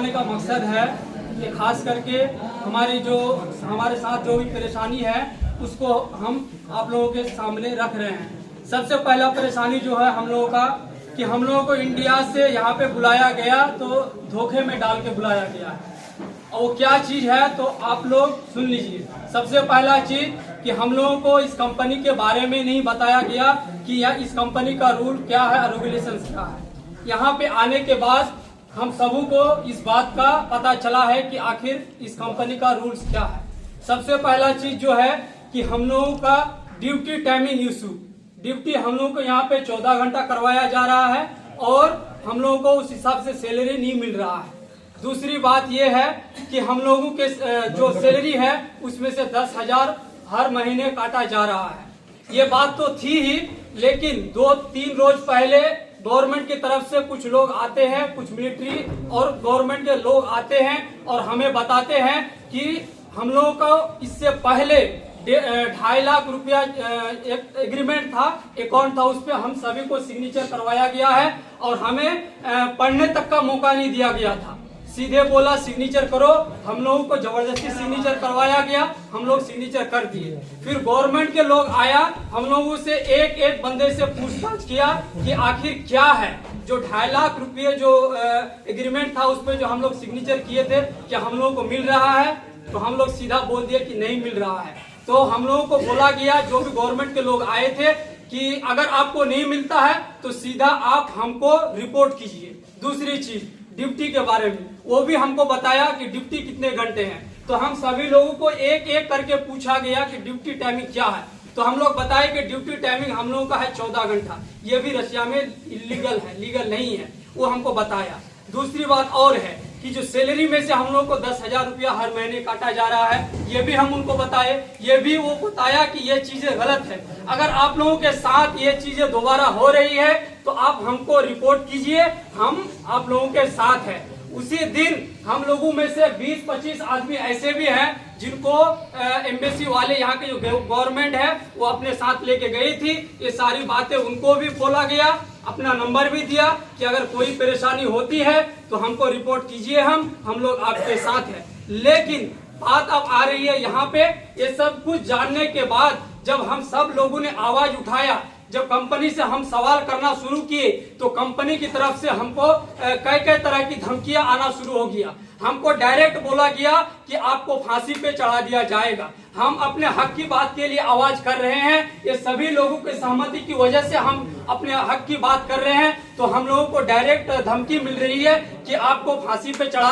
बताने का मकसद है कि खास करके हमारे साथ जो भी परेशानी है उसको हम आप लोगों के सामने रख रहे हैं। सबसे पहला परेशानी जो है हम लोगों का कि हम लोगों को इंडिया से यहाँ पे बुलाया गया तो धोखे में डाल के बुलाया गया है। और वो क्या चीज़ है तो आप लोग सुन लीजिए। सबसे पहला चीज़ कि हम लोगों को इस कंपनी के बारे में नहीं बताया गया कि इस कंपनी का रूल क्या है, रेगुलेशंस क्या है। यहाँ पे आने के बाद हम सबों को इस बात का पता चला है कि आखिर इस कंपनी का रूल्स क्या है। सबसे पहला चीज जो है कि हम लोगों का ड्यूटी टाइमिंग इशू, ड्यूटी हम लोगों को यहाँ पे 14 घंटा करवाया जा रहा है और हम लोगों को उस हिसाब से सैलरी नहीं मिल रहा है। दूसरी बात यह है कि हम लोगों के जो सैलरी है उसमें से 10,000 हर महीने काटा जा रहा है। ये बात तो थी ही, लेकिन 2-3 रोज पहले गवर्नमेंट की तरफ से कुछ लोग आते हैं, कुछ मिलिट्री और गवर्नमेंट के लोग आते हैं और हमें बताते हैं कि हम लोगों का इससे पहले 2.5 लाख रुपया एक एग्रीमेंट था, अकाउंट था, उस पर हम सभी को सिग्नेचर करवाया गया है और हमें पढ़ने तक का मौका नहीं दिया गया था। सीधे बोला सिग्नेचर करो, हम लोगों को जबरदस्ती सिग्नेचर करवाया गया, हम लोग सिग्नेचर कर दिए। फिर गवर्नमेंट के लोग आया, हम लोगों से एक एक बंदे से पूछताछ किया कि आखिर क्या है जो 2.5 लाख रुपये जो एग्रीमेंट था उस पर जो हम लोग सिग्नेचर किए थे क्या हम लोगों को मिल रहा है। तो हम लोग सीधा बोल दिए कि नहीं मिल रहा है। तो हम लोगों को बोला गया, जो भी गवर्नमेंट के लोग आए थे, कि अगर आपको नहीं मिलता है तो सीधा आप हमको रिपोर्ट कीजिए। दूसरी चीज ड्यूटी के बारे में, वो भी हमको बताया कि ड्यूटी कितने घंटे हैं। तो हम सभी लोगों को एक एक करके पूछा गया कि ड्यूटी टाइमिंग क्या है। तो हम लोग बताए कि ड्यूटी टाइमिंग हम लोगों का है 14 घंटा। ये भी रशिया में इलीगल है, लीगल नहीं है, वो हमको बताया। दूसरी बात और है कि जो सैलरी में से हम लोग को 10,000 रुपया हर महीने काटा जा रहा है, ये भी हम उनको बताए। ये भी वो बताया कि ये चीजें गलत है। अगर आप लोगों के साथ ये चीजें दोबारा हो रही है तो आप हमको रिपोर्ट कीजिए, हम आप लोगों के साथ हैं। उसी दिन हम लोगों में से 20-25 आदमी ऐसे भी हैं जिनको एम्बेसी वाले यहाँ के जो गवर्नमेंट है वो अपने साथ लेके गई थी। ये सारी बातें उनको भी बोला गया, अपना नंबर भी दिया कि अगर कोई परेशानी होती है तो हमको रिपोर्ट कीजिए, हम लोग आपके साथ हैं। लेकिन बात अब आ रही है यहाँ पे, ये सब कुछ जानने के बाद जब हम सब लोगों ने आवाज उठाया, जब कंपनी से हम सवाल करना शुरू किए तो कंपनी की तरफ से हमको कई तरह की धमकियां आना शुरू हो गया। हमको डायरेक्ट बोला गया कि आपको फांसी पे चढ़ा दिया जाएगा। हम अपने हक की बात के लिए आवाज कर रहे हैं, ये सभी लोगों की सहमति की वजह से हम अपने हक की बात कर रहे हैं। तो हम लोगों को डायरेक्ट धमकी मिल रही है कि आपको फांसी पे चढ़ा